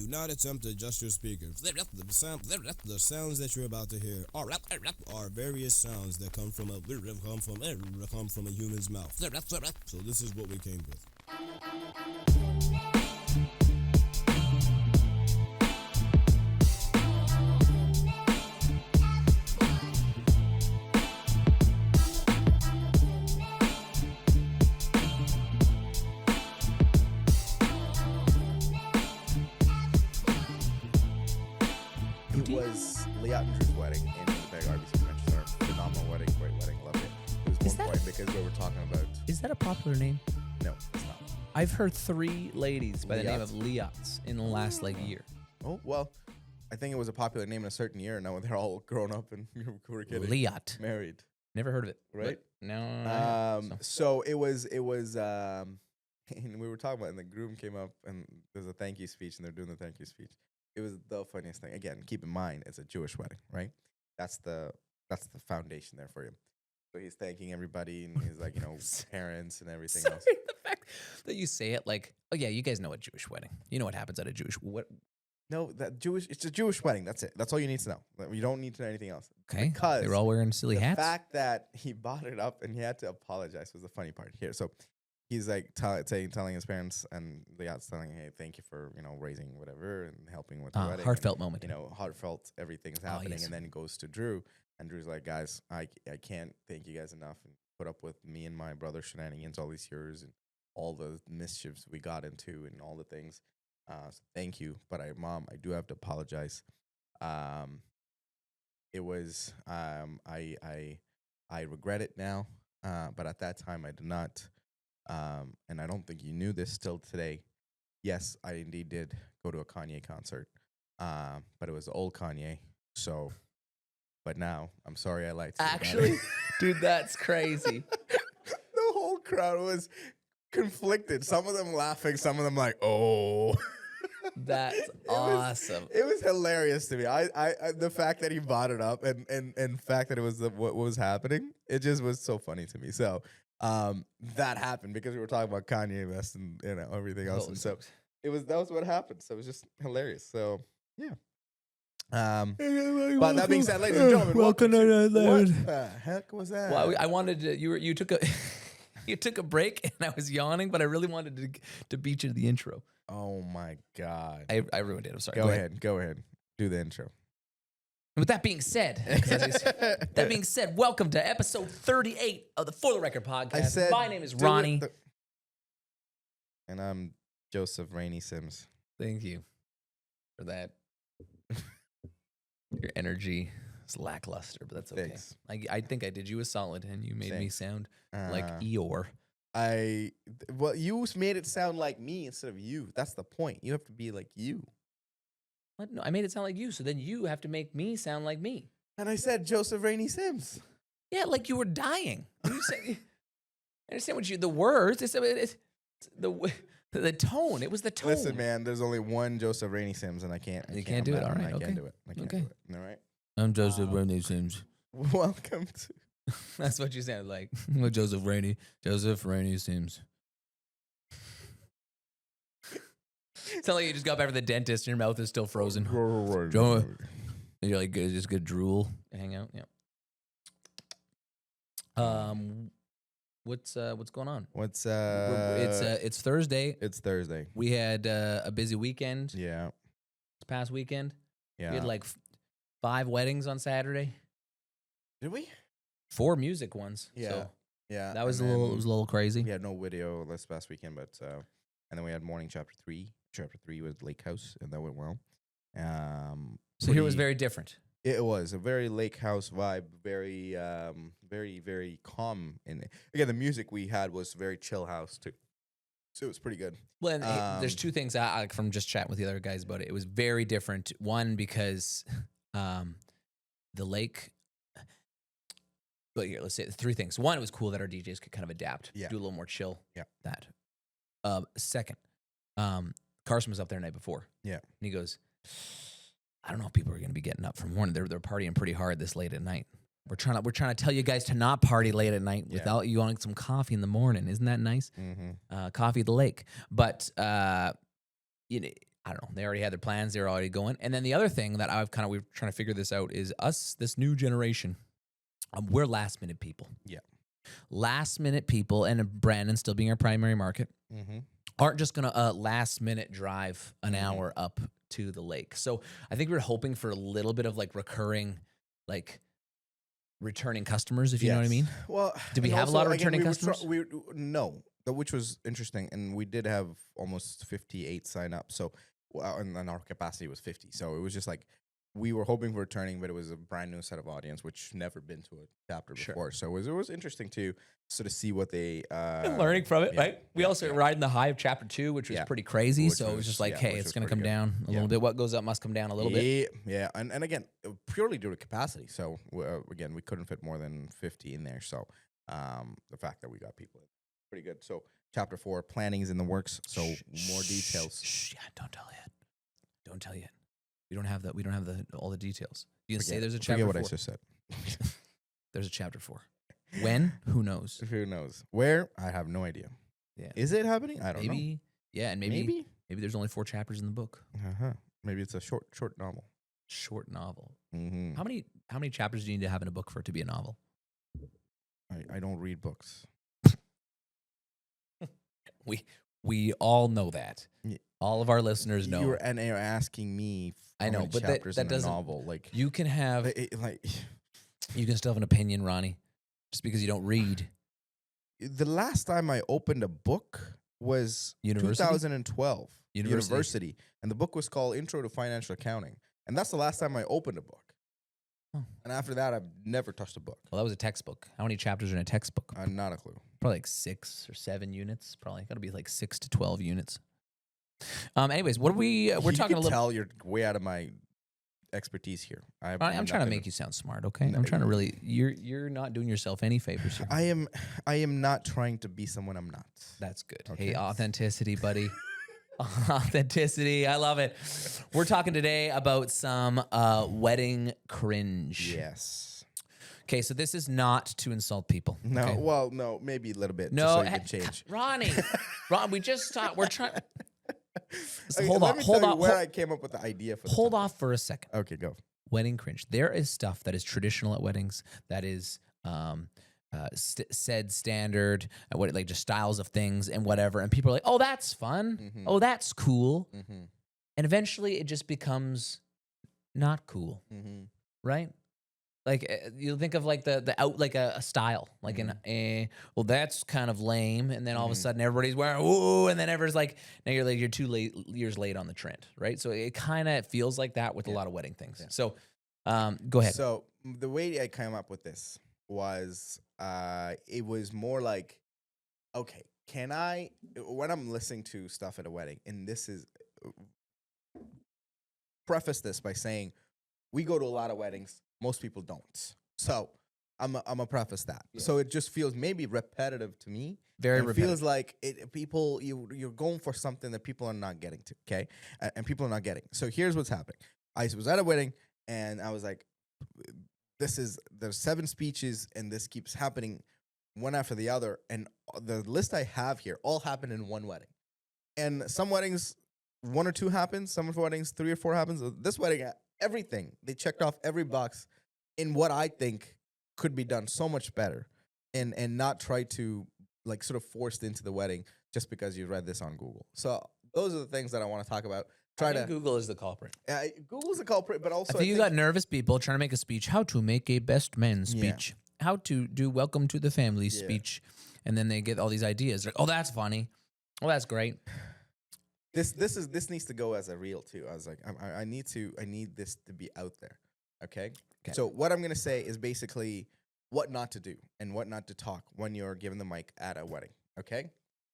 Do not attempt to adjust your speakers. The sounds that you're about to hear are various sounds that come from a human's mouth. So this is what we came with. It was Liat and Drew's wedding in Winnipeg, RBC Convention Center. Phenomenal wedding, great wedding, loved it. It was one point because we were talking about. Is that a popular name? No, it's not. I've heard 3 ladies by the name Liat. of Liats in the last year. Oh well, I think it was a popular name in a certain year. Now they're all grown up and we're getting Liat. married. Never heard of it. Right? No. So it was. And we were talking about, it and the groom came up, and there's a thank you speech, and they're doing the thank you speech. It was the funniest thing. Again, keep in mind, it's a Jewish wedding, right? That's the foundation there for you. So he's thanking everybody, and he's like, parents and everything Sorry, else. the fact that you say it like, oh yeah, you guys know a Jewish wedding. You know what happens at a Jewish what? No, it's a Jewish wedding. That's it. That's all you need to know. You don't need to know anything else. Okay, Because they were all wearing silly the hats. fact that he bought it up and he had to apologize was the funny part here. So he's like telling his parents, and Liat's telling, hey, thank you for raising whatever and helping with the wedding. Heartfelt moment. Heartfelt, everything's happening, yes. and then it goes to Drew, and Drew's like, guys, I can't thank you guys enough, and put up with me and my brother's shenanigans all these years, and all the mischiefs we got into, and all the things. So thank you, but Mom, I do have to apologize. It was I regret it now, but at that time I did not. And I don't think you knew this till today. Yes, I indeed did go to a Kanye concert, but it was the old Kanye. So, but now I'm sorry I lied to you about Actually, it. dude, that's crazy. The whole crowd was conflicted. Some of them laughing, some of them like, oh. That's awesome. It was hilarious to me. I the fact that he brought it up and the fact that it was what was happening, it just was so funny to me. So that happened because we were talking about Kanye West and everything else, and so that was what happened. So it was just hilarious. So yeah. But that being said, ladies and gentlemen, welcome to what the heck was that? Well, I wanted to. You took a you took a break, and I was yawning, but I really wanted to beat you to the intro. Oh my God! I ruined it. I'm sorry. Go ahead. Do the intro. With that being said, welcome to episode 38 of the For the Record podcast. My name is Rhoni. And I'm Joseph Rhoni Sims. Thank you for that. Your energy is lackluster, but that's okay. Thanks. I think I did you a solid, and you made me Thanks. sound like Eeyore. You made it sound like me instead of you. That's the point. You have to be like you. What? No, I made it sound like you, so then you have to make me sound like me. And I said Joseph Rhoni Sims. Yeah, like you were dying. You say, I understand what the words. It's the tone. It was the tone. Listen, man, there's only one Joseph Rhoni Sims, and I can't do it. All right, I can't do it. All right. I'm Joseph Rhoni Sims. Welcome to. That's what you sounded like. Joseph Rhoni Sims. Sound like you just got back from the dentist and your mouth is still frozen. You're like just good drool and hang out. Yeah. What's going on? It's Thursday. It's Thursday. We had a busy weekend. Yeah. This past weekend. Yeah. We had like 5 weddings on Saturday. Did we? 4 music ones. Yeah. So yeah. that was a little crazy. We had no video this past weekend, but and then we had morning chapter 3. Chapter 3 was Lake House, and that went well. So here was very different. It was a very lake house vibe, very, very, very calm. And again, the music we had was very chill house too, so it was pretty good. Well, and there's 2 things I from just chatting with the other guys about it. It was very different. One, because the lake. Well, here, let's say 3 things. One, it was cool that our DJs could kind of adapt, do a little more chill. Yeah. That. Second, Carson was up there the night before. Yeah. And he goes, I don't know if people are going to be getting up for morning. They're partying pretty hard this late at night. We're trying to tell you guys to not party late at night without you wanting some coffee in the morning. Isn't that nice? Mm-hmm. Coffee at the lake. But I don't know. They already had their plans. They were already going. And then the other thing that we're trying to figure this out is us, this new generation. We're last minute people. Yeah. Last minute people, and Brandon still being our primary market, aren't just going to last minute drive an hour up to the lake. So I think we're hoping for a little bit of like recurring, like returning customers, if you know what I mean. Well, do we have a lot of returning customers? No, which was interesting, and we did have almost 58 sign up. So, and our capacity was 50. So it was just like we were hoping for returning, but it was a brand new set of audience, which never been to a chapter before. So it was interesting to sort of see what they learning from it, right? We also riding the high of chapter 2, which was pretty crazy. So it was just like, hey, it's going to come down a little bit. What goes up must come down a little bit. Yeah, and again, purely due to capacity. So again, we couldn't fit more than 50 in there. So the fact that we got people in, pretty good. So chapter 4, planning is in the works. So more details. Yeah, don't tell yet. Don't tell yet. We don't have that. We don't have all the details. You can say there's a chapter 4. Forget what I just said. There's a chapter 4. When? Who knows? Who knows? Where? I have no idea. Yeah. Is it happening? I don't know. Yeah, and maybe there's only 4 chapters in the book. Maybe it's a short novel. Short novel. Mm-hmm. How many chapters do you need to have in a book for it to be a novel? I don't read books. We all know that. Yeah. All of our listeners know. You're asking me. I know, but that doesn't. Novel, like you can have. You can still have an opinion, Rhoni, just because you don't read. The last time I opened a book was 2012. University, and the book was called Intro to Financial Accounting, and that's the last time I opened a book. And after that, I've never touched a book. Well, that was a textbook. How many chapters are in a textbook? Not a clue. Probably like 6 or 7 units. Probably got to be like 6 to 12 units. Anyways, what are we're talking a little. Tell you're way out of my expertise here. I'm trying to make you sound smart. Okay, I'm trying to really. You're not doing yourself any favors here. I am not trying to be someone I'm not. That's good. Okay. Hey, authenticity, buddy. Authenticity. I love it. We're talking today about some wedding cringe. Yes. Okay, so this is not to insult people. No, okay? well, no, maybe a little bit. No, just so you can change. Ron, we just thought we're trying. Okay, hold on. Where I came up with the idea for. Hold off for a second. Okay, go. Wedding cringe. There is stuff that is traditional at weddings. That is said standard, what like just styles of things and whatever. And people are like, "Oh, that's fun. Mm-hmm. Oh, that's cool." Mm-hmm. And eventually, it just becomes not cool, right? Like you think of like the out like a style, like well that's kind of lame, and then all of a sudden everybody's wearing ooh, and then everyone's like now you're 2 years late on the trend, right? So it kind of feels like that with a lot of wedding things. Yeah. So go ahead. So the way I came up with this was it was more like, okay, can I when I'm listening to stuff at a wedding, and this is preface this by saying we go to a lot of weddings. Most people don't. So I'm a preface that. Yeah. So it just feels maybe repetitive to me. Very repetitive. It feels like you're going for something that people are not getting to, okay? And people are not getting. So here's what's happening. I was at a wedding, and I was like, there's 7 speeches, and this keeps happening one after the other. And the list I have here all happened in one wedding. And some weddings, 1 or 2 happens. Some weddings, 3 or 4 happens. This wedding, everything. They checked off every box in what I think could be done so much better and not try to like sort of forced into the wedding just because you read this on Google. So those are the things that I want to talk about. Google is the culprit. Google's the culprit, but also I think you got nervous people trying to make a speech. How to make a best man speech. Yeah. How to do welcome to the family speech. And then they get all these ideas. Like, oh, that's funny. Oh, that's great. This needs to go as a reel too. I was like, I need this to be out there. Okay. So what I'm gonna say is basically what not to do and what not to talk when you're given the mic at a wedding. Okay.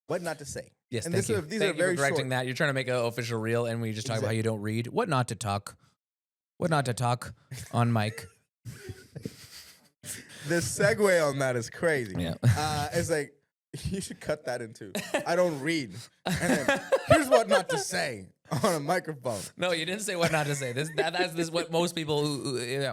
What not to say. Yes, and thank you. These thank are you very for correcting short. that. You're trying to make an official reel, and we just talk about how you don't read. What not to talk. What not to talk on mic. The segue on that is crazy. Yeah. It's like, you should cut that into, I don't read. And then, here's what not to say on a microphone. No, you didn't say what not to say. That's what most people who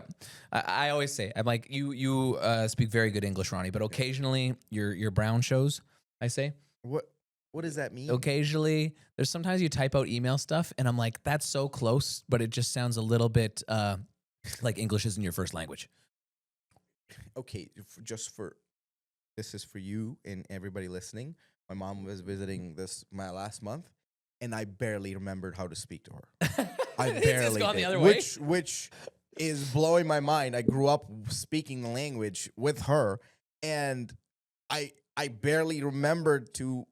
I always say. I'm like, you speak very good English, Rhoni, but occasionally your brown shows, I say. What? What does that mean? Occasionally, there's sometimes you type out email stuff, and I'm like, that's so close, but it just sounds a little bit like English isn't your first language. Okay, this is for you and everybody listening. My mom was visiting my last month, and I barely remembered how to speak to her. I It's barely gone did, the other way? which is blowing my mind. I grew up speaking the language with her, and I barely remembered to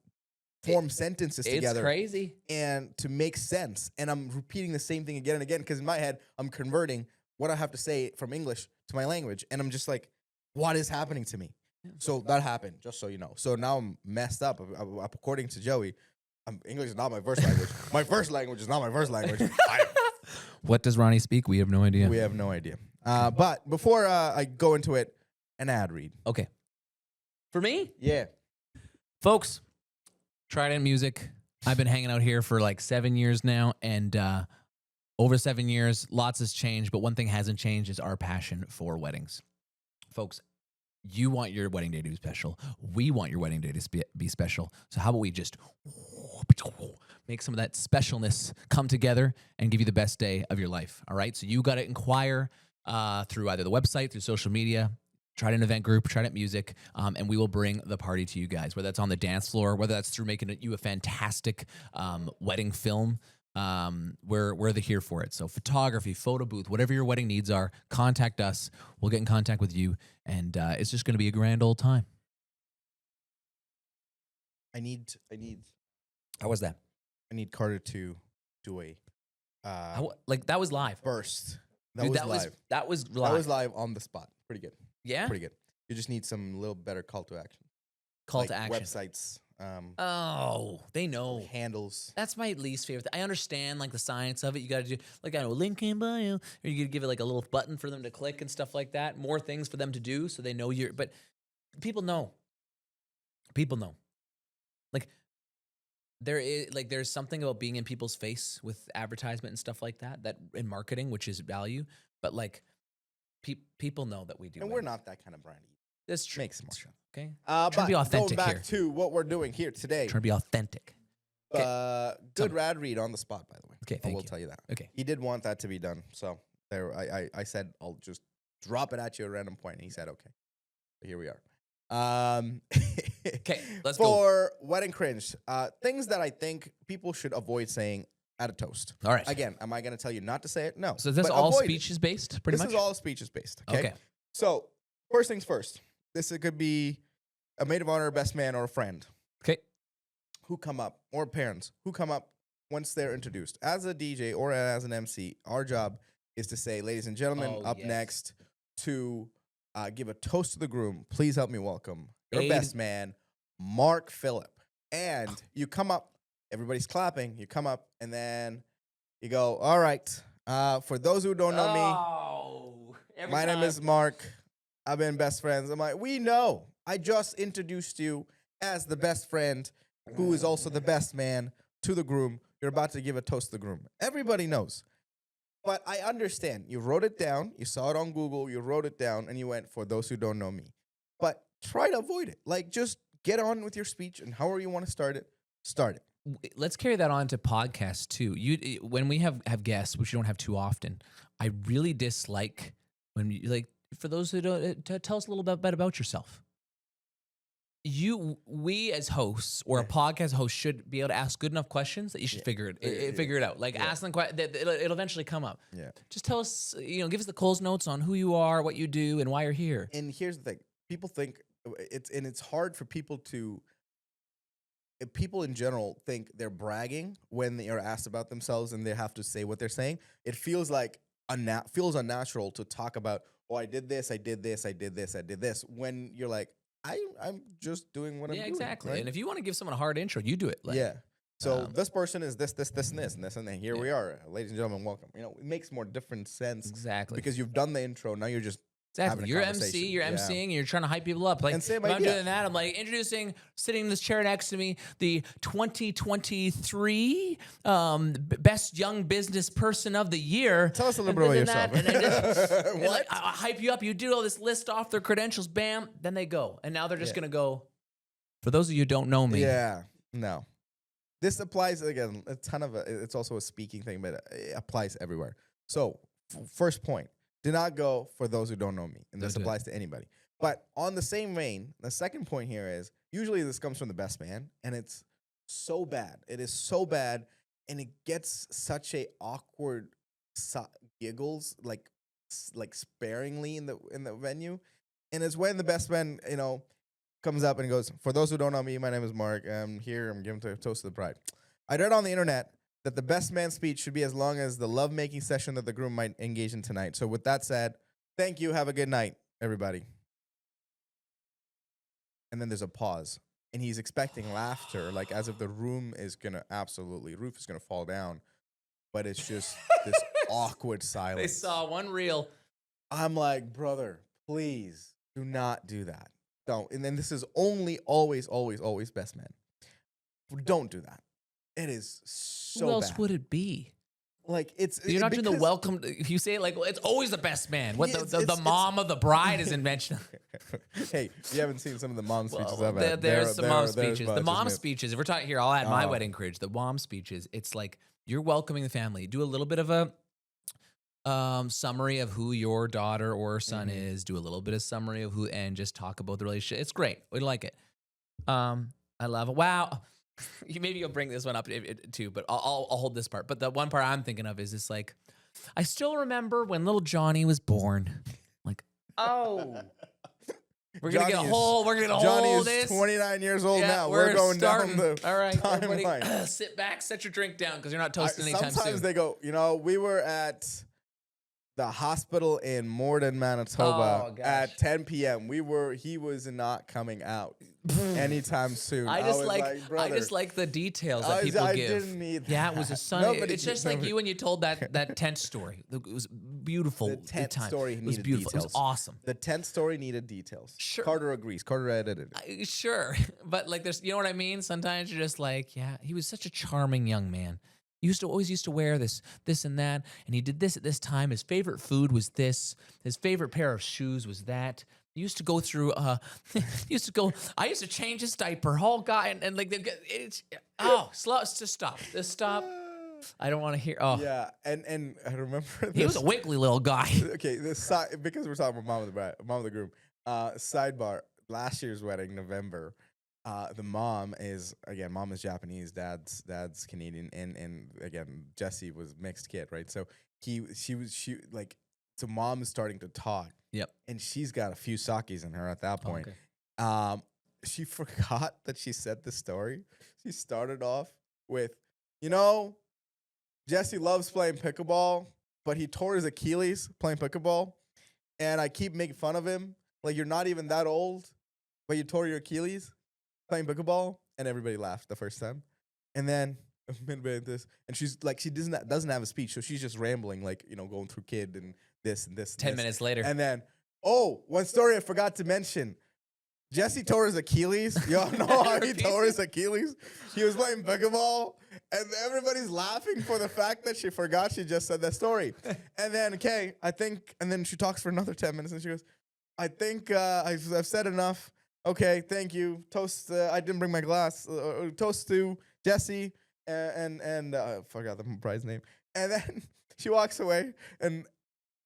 form sentences together. It's crazy. And to make sense. And I'm repeating the same thing again and again because in my head, I'm converting what I have to say from English to my language. And I'm just like, what is happening to me? So that happened, just so you know. So now I'm messed up. According to Joey, English is not my first language. My first language is not my first language. What does Rhoni speak? We have no idea. We have no idea. But before I go into it, an ad read. Okay. For me? Yeah. Folks, Trident Music. I've been hanging out here for like 7 years now, and over 7 years, lots has changed, but one thing hasn't changed is our passion for weddings. Folks, you want your wedding day to be special. We want your wedding day to be special. So how about we just make some of that specialness come together and give you the best day of your life, all right? So you got to inquire through either the website, through social media, Trident Event Group, Trident Music, and we will bring the party to you guys, whether that's on the dance floor, whether that's through making you a fantastic wedding film. We're here for it. So photography, photo booth, whatever your wedding needs are, contact us. We'll get in contact with you, and it's just going to be a grand old time. I need How was that? I need Carter to do a That was live. burst. Dude, That was live. That was live. That was live on the spot. Pretty good. Yeah? Pretty good. You just need some little better call to action. Call Like to action. Websites. Oh, they know. Handles. That's my least favorite. I understand like the science of it. You got to do like I know link in bio, or you could give it like a little button for them to click and stuff like that. More things for them to do so they know you're. But people know. People know. Like there's something about being in people's face with advertisement and stuff like that. That in marketing, which is value, but like people know that we do. And we're not that kind of brand. That's true. Makes more sense. Okay. But Trying to be authentic going here. back to what we're doing here today. Trying to be authentic. Good rad read on the spot, by the way. Okay, I will you. tell you that. Okay. He did want that to be done. So there, I said, I'll just drop it at you at a random point. And he said, okay. So here we are. Okay, let's go. For wedding cringe, things that I think people should avoid saying at a toast. All right. Again, am I going to tell you not to say it? No. So is this But all avoid it. speeches based, pretty much? This is all speeches based. Okay? Okay. So first things first. This could be a maid of honor, best man, or a friend Okay. who come up, or parents who come up once they're introduced. As a DJ or as an MC, our job is to say, ladies and gentlemen, Oh, up yes. next to give a toast to the groom. Please help me welcome your Aid. best man, Mark Phillip. And you come up, everybody's clapping. You come up, and then you go, all right. For those who don't know me, my name is Mark. I've been best friends. I'm like, we know. I just introduced you as the best friend who is also the best man to the groom. You're about to give a toast to the groom. Everybody knows. But I understand. You wrote it down. You saw it on Google. You wrote it down, and you went, for those who don't know me. But try to avoid it. Like, just get on with your speech, and however you want to start it. Let's carry that on to podcasts too. When we have guests, which you don't have too often, I really dislike when you like. For those who don't, tell us a little bit about yourself. We as hosts or a podcast host should be able to ask good enough questions that you should figure it out. Like ask them it'll eventually come up. Yeah. Just tell us, give us the Coles notes on who you are, what you do, and why you're here. And here's the thing. People think it's hard for people to. People in general think they're bragging when they are asked about themselves and they have to say what they're saying. It feels like feels unnatural to talk about. Oh, I did this, I did this, I did this, I did this. When you're like, I'm just doing what I'm doing. Yeah, exactly. Right? And if you want to give someone a hard intro, you do it. Like, yeah. So this person is this, and then here we are. Ladies and gentlemen, welcome. It makes more different sense. Exactly. Because you've done the intro. Now you're just having a You're conversation. MC, you're MCing, and you're trying to hype people up. Like, And same when I'm idea. doing that, I'm like introducing, sitting in this chair next to me, the 2023 best young business person of the year. Tell us a little bit about yourself. And I just, and What? like, I hype you up. You do all this list off their credentials, bam, then they go. And now they're just going to go, for those of you who don't know me, Yeah. No. This applies, again, a ton of it's also a speaking thing, but it applies everywhere. So, first point, do not go for those who don't know me. And this Don't do it. applies to anybody. But on the same vein, the second point here is usually this comes from the best man, and it's so bad. It is so bad, and it gets such a awkward giggles, like sparingly in the venue. And it's when the best man, comes up and he goes, "For those who don't know me, my name is Mark. I'm here. I'm giving a toast to the bride." I read on the internet that the best man speech should be as long as the lovemaking session that the groom might engage in tonight. So with that said, thank you. Have a good night, everybody. And then there's a pause. And he's expecting laughter, like as if the roof is gonna fall down. But it's just this awkward silence. They saw one reel. I'm like, brother, please do not do that. Don't. And then this is always best man. Don't do that. It is so Who else bad. would it be? Like You're not doing the welcome. If you say it like, well, it's always the best man. What the mom of the bride isn't mentioned. Hey, you haven't seen some of the mom speeches I've had. There's some mom speeches. The much, mom isn't it? speeches. If we're talking here, I'll add my wedding cringe. The mom speeches. It's like you're welcoming the family. Do a little bit of a summary of who your daughter or son is. Do a little bit of summary of who, and just talk about the relationship. It's great. We like it. I love it. Wow. Maybe you'll bring this one up too, but I'll hold this part. But the one part I'm thinking of is this, like, I still remember when little Johnny was born. Like, oh, we're gonna get a whole. We're gonna Johnny hold is this. 29 years old Yeah, now. We're going starting. down the All right, everybody, timeline. sit back, set your drink down because you're not toasting anytime Sometimes soon. they go, we were at the hospital in Morden, Manitoba Oh, gosh. at 10 p.m. He was not coming out anytime soon. I just brother, I just like the details that people I give. didn't need Yeah, it that. was a sun. Nobody It's just did- like you when you told that tent story. It was beautiful. The tent time. story It was needed beautiful. details. It was awesome. The tent story needed details. Sure. Carter agrees. Carter edited it. Sure, but like there's, you know what I mean. Sometimes you're just like, yeah, he was such a charming young man. He always used to wear this and that, and he did this at this time. His favorite food was this. His favorite pair of shoes was that. He used to go through. I used to change his diaper. Whole guy and like it's slow. Just stop. Just stop. I don't want to hear. Oh, Yeah, and I remember he was a wiggly little guy. Okay, this side, because we're talking about mom of the groom. Sidebar: last year's wedding, November. The mom is Japanese, dad's Canadian, and again Jesse was mixed kid, right? So so mom is starting to talk. Yep. And she's got a few sakis in her at that point. Okay. She forgot that she said the story. She started off with, Jesse loves playing pickleball, but he tore his Achilles playing pickleball, and I keep making fun of him. Like, you're not even that old, but you tore your Achilles playing pickleball, and everybody laughed the first time. And then a minute into this, and she's like, she doesn't have a speech, so she's just rambling, like, going through kid and this and this. And 10 this. minutes later, And then, one story I forgot to mention. Jesse tore his Achilles. Y'all know how he tore his Achilles? He was playing pickleball, and everybody's laughing for the fact that she forgot she just said that story. And then, and then she talks for another 10 minutes, and she goes, I think I've said enough. Okay, thank you. Toast, I didn't bring my glass. Toast to Jesse, and I forgot the bride's name. And then she walks away, and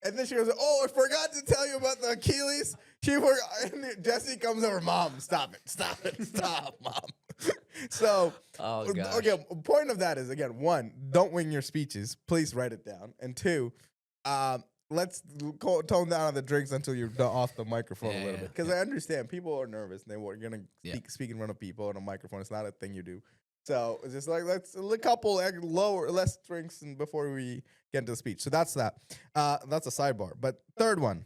then she goes, I forgot to tell you about the Achilles. And Jesse comes over, Mom, stop, Mom. So, okay, point of that is, again, one, don't wing your speeches. Please write it down. And two, let's tone down on the drinks until you're off the microphone a little bit. Because I understand people are nervous and you're going to speak in front of people on a microphone. It's not a thing you do. So it's just like, let's a couple less drinks and before we get into the speech. So that's that. That's a sidebar. But third one.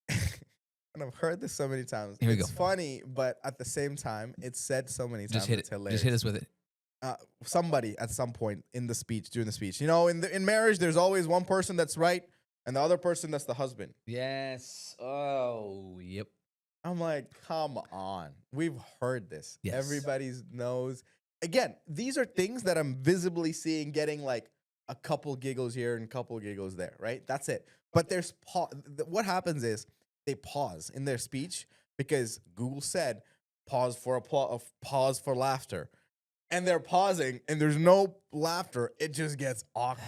And I've heard this so many times. Here we it's go. funny, but at the same time, it's said so many times. just hit it's it. hilarious. Just hit us with it. Somebody at some point during the speech, in marriage, there's always one person that's right and the other person that's the husband. Yes. Oh, yep. I'm like, come on. We've heard this. Yes. Everybody knows. Again, these are things that I'm visibly seeing getting like a couple giggles here and a couple giggles there, right? That's it. But there's what happens is they pause in their speech because Google said pause for pause for laughter. And they're pausing and there's no laughter. It just gets awkward.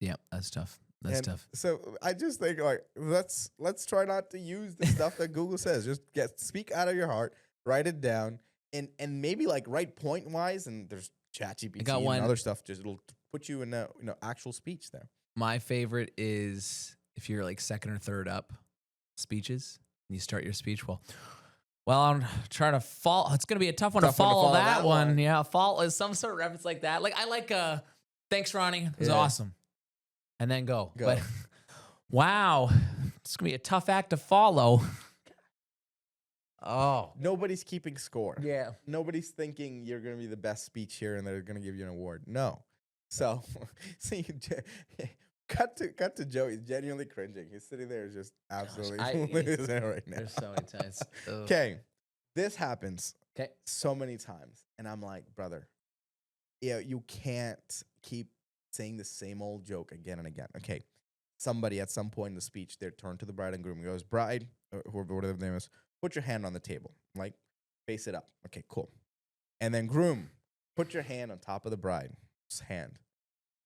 Yeah, that's tough. That's tough. So I just think like let's try not to use the stuff that Google says. Just speak out of your heart, write it down, and maybe like write point wise. And there's ChatGPT and other stuff. Just it'll put you in a actual speech there. My favorite is if you're like second or third up speeches and you start your speech. Well, I'm trying to follow. It's gonna be a tough one to follow that one. Yeah, follow is some sort of reference like that. Like I like thanks, Rhoni. It was awesome. And then go. But wow, it's gonna be a tough act to follow. Oh, nobody's keeping score. Yeah, nobody's thinking you're gonna be the best speech here and they're gonna give you an award. No. So, you cut to Joe. He's genuinely cringing. He's sitting there just absolutely losing it right now. There's so intense. Okay, this happens so many times, and I'm like, brother, you can't keep saying the same old joke again and again. Okay, somebody at some point in the speech, they're turned to the bride and groom and goes, bride, or whatever the name is, put your hand on the table, like face it up. Okay, cool. And then groom, put your hand on top of the bride's hand.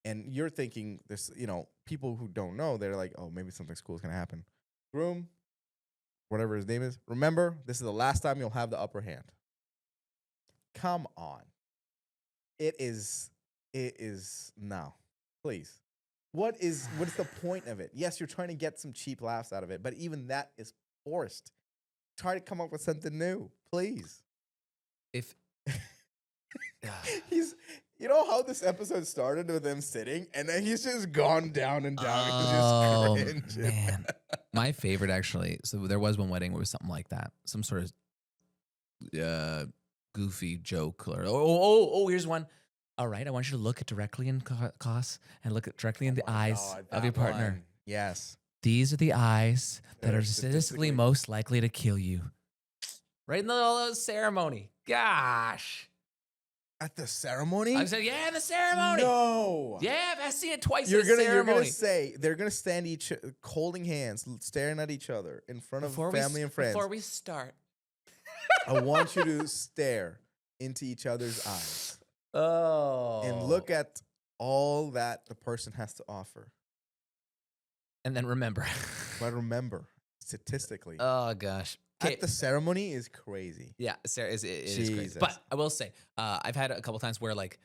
And you're thinking this, people who don't know, they're like, oh, maybe something cool is going to happen. Groom, whatever his name is, remember, this is the last time you'll have the upper hand. Come on. It is no, please. What is the point of it? Yes, you're trying to get some cheap laughs out of it, but even that is forced. Try to come up with something new, please. If you know how this episode started with him sitting, and then he's just gone down and down. Oh, he's just cringing. Man. My favorite, actually, so there was one wedding where it was something like that. Some sort of goofy joke. Or, here's one. All right, I want you to look directly in Koss and look directly in the eyes of your partner. One. Yes. These are the eyes that are statistically most likely to kill you. Right in the middle of the ceremony. Gosh. At the ceremony? I said, yeah, the ceremony. No. Yeah, I've seen it twice in the ceremony. You're going to say, they're going to stand holding hands, staring at each other in front of family and friends. Before we start. I want you to stare into each other's eyes. Oh. And look at all that the person has to offer. And then remember. But remember, statistically. Oh, gosh. At the ceremony is crazy. Yeah, it is crazy. But I will say, I've had a couple times where like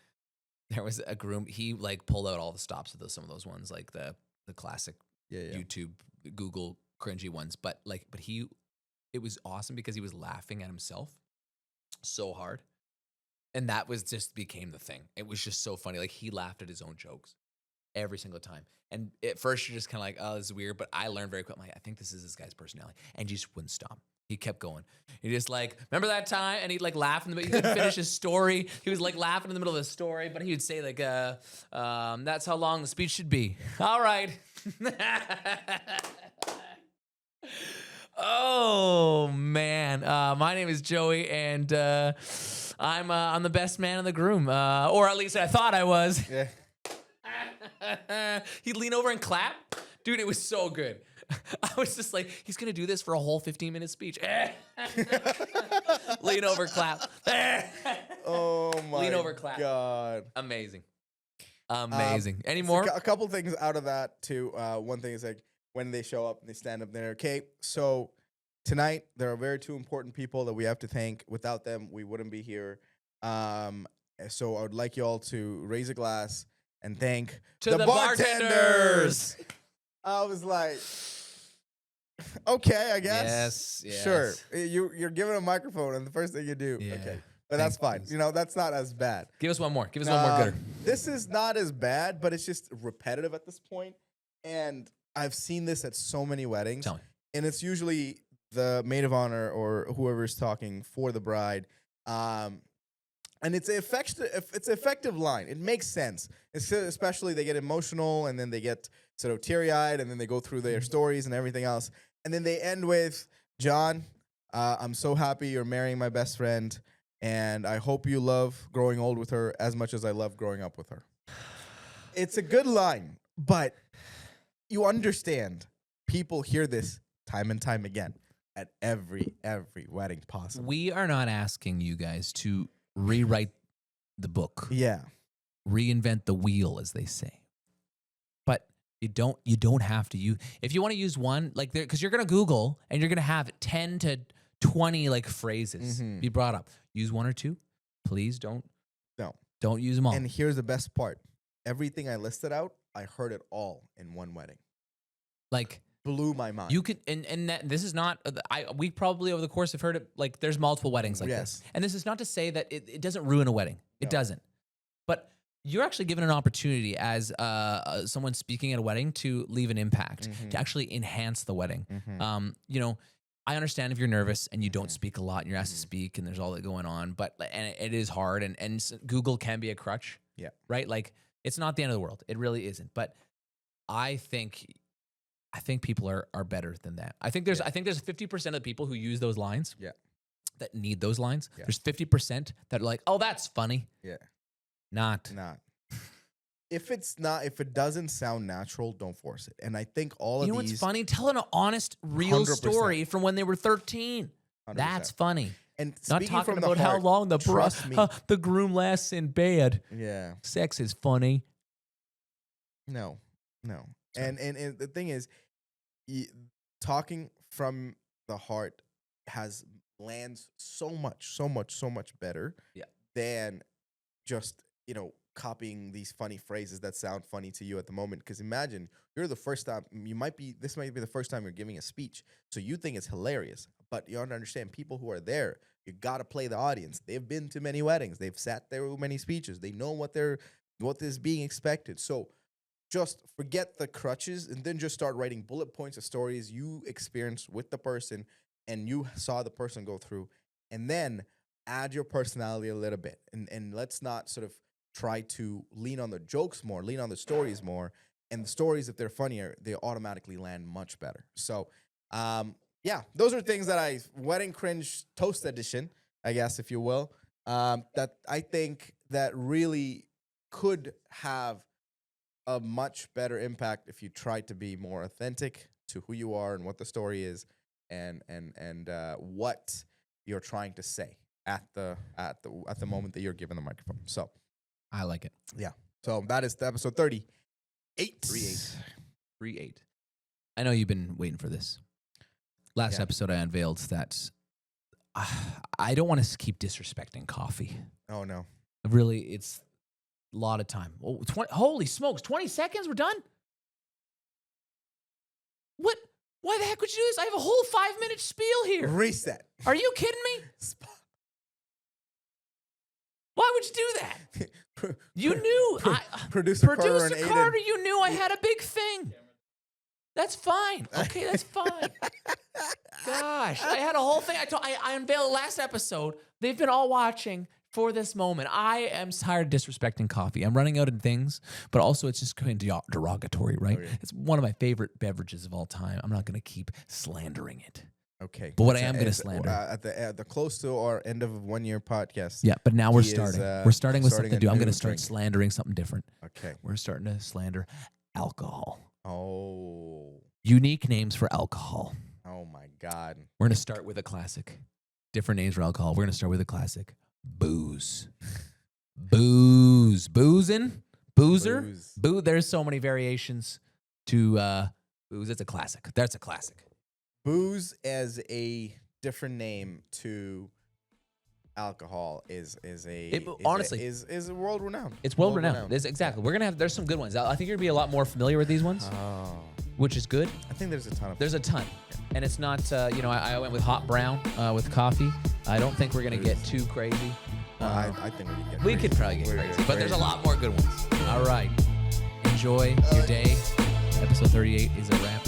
there was a groom. He like pulled out all the stops of some of those ones, like the classic YouTube, Google cringy ones. But it was awesome because he was laughing at himself so hard, and that was just became the thing. It was just so funny. Like he laughed at his own jokes every single time. And at first you're just kind of like, oh, this is weird. But I learned very quickly, I think this is this guy's personality. And he just wouldn't stop. He kept going. He just like, remember that time? And he'd like laugh in the middle. He couldn't finish his story. He was like laughing in the middle of the story. But he would say like, that's how long the speech should be. All right. Oh, man. My name is Joey. And I'm the best man in the groom. Or at least I thought I was. Yeah. He'd lean over and clap. Dude, it was so good. I was just like, he's going to do this for a whole 15-minute speech. Lean over, clap. Oh, my Lean over, clap. God. Amazing. Any more? A couple things out of that, too. One thing is like when they show up and they stand up there. Okay, so tonight, there are two important people that we have to thank. Without them, we wouldn't be here. So I would like you all to raise a glass and thank the bartenders. I was like, okay, I guess. Yes. Sure. You're given a microphone, and the first thing you do. Yeah. Okay. But that's fine. That's not as bad. Give us one more. Give us one more gooder. This is not as bad, but it's just repetitive at this point. And I've seen this at so many weddings. Tell me. And it's usually the maid of honor or whoever's talking for the bride. And it's an effective line. It makes sense. Especially they get emotional and then they get sort of teary-eyed and then they go through their stories and everything else. And then they end with, John, I'm so happy you're marrying my best friend, and I hope you love growing old with her as much as I love growing up with her. It's a good line, but you understand people hear this time and time again. at every wedding possible. We are not asking you guys to rewrite the book, Yeah. reinvent the wheel, as they say. But you don't have to use. If you want to use one, like there, because you're gonna Google and you're gonna have 10 to 20 like phrases be brought up. Use one or two, please. Don't use them all. And here's the best part: everything I listed out, I heard it all in one wedding. Like, blew my mind. you can, and this is not. We probably over the course have heard it. Like, there's multiple weddings like this, and this is not to say that it doesn't ruin a wedding. It doesn't, but you're actually given an opportunity as someone speaking at a wedding to leave an impact, to actually enhance the wedding. You know, I understand if you're nervous and you don't speak a lot and you're asked to speak and there's all that going on, but it is hard and Google can be a crutch. Yeah. Right? Like, it's not the end of the world. It really isn't. But I think people are better than that. I think there's 50% of the people who use those lines that need those lines. Yeah. There's 50% that are like, oh, that's funny. Yeah. Not. If it doesn't sound natural, don't force it. And I think all of You know these. what's funny? Tell an honest, real 100%. story from when they were 13. 100%. That's funny. And Not speaking talking from about the how heart, long trust me. the groom lasts in bed. Yeah. Sex is funny. No. And the thing is, talking from the heart lands so much better than just, copying these funny phrases that sound funny to you at the moment. Because imagine you're the first time, this might be the first time you're giving a speech. So you think it's hilarious, but you have to understand people who are there, you got to play the audience. They've been to many weddings. They've sat there with many speeches. They know what is being expected. So just forget the crutches and then just start writing bullet points of stories you experienced with the person and you saw the person go through, and then add your personality a little bit. And let's not sort of try to lean on the jokes more, lean on the stories more. And the stories, if they're funnier, they automatically land much better. So, those are things that Wedding Cringe Toast Edition, I guess, if you will, that I think that really could have a much better impact if you try to be more authentic to who you are and what the story is and what you're trying to say at the moment that you're given the microphone. So I like it. Yeah. So that is the episode 38. 38. I know you've been waiting for this. Last episode I unveiled that I don't want to keep disrespecting coffee. Oh, no. Really, it's a lot of time. Oh, holy smokes, 20 seconds? We're done? What? Why the heck would you do this? I have a whole 5-minute spiel here. Reset. Are you kidding me? Why would you do that? You knew. Producer Carter, you knew I had a big thing. That's fine. Okay, that's fine. Gosh, I had a whole thing. I unveiled last episode. They've been all watching for this moment. I am tired of disrespecting coffee. I'm running out of things, but also it's just kind of derogatory, right? Oh, yeah. It's one of my favorite beverages of all time. I'm not going to keep slandering it. Okay. But what I am going to slander. At the close to our end of 1 year podcast. Yeah, but now we're starting. We're starting with something new. I'm going to start drink. slandering something different. Okay. We're starting to slander alcohol. Oh. Unique names for alcohol. Oh, my God. We're going to start with a classic. Different names for alcohol. We're going to start with a classic. Booze. Boozing? Boozer? Booze. There's so many variations to booze. It's a classic. That's a classic. Booze as a different name to alcohol is world renowned. It's world renowned. Exactly. We're gonna have. There's some good ones. I think you're gonna be a lot more familiar with these ones, which is good. I think there's a ton. There's a ton, and it's not. I went with hot brown with coffee. I don't think we're gonna get too crazy. I think we can get. We could probably get crazy, but there's a lot more good ones. All right. Enjoy your day. Episode 38 is a wrap.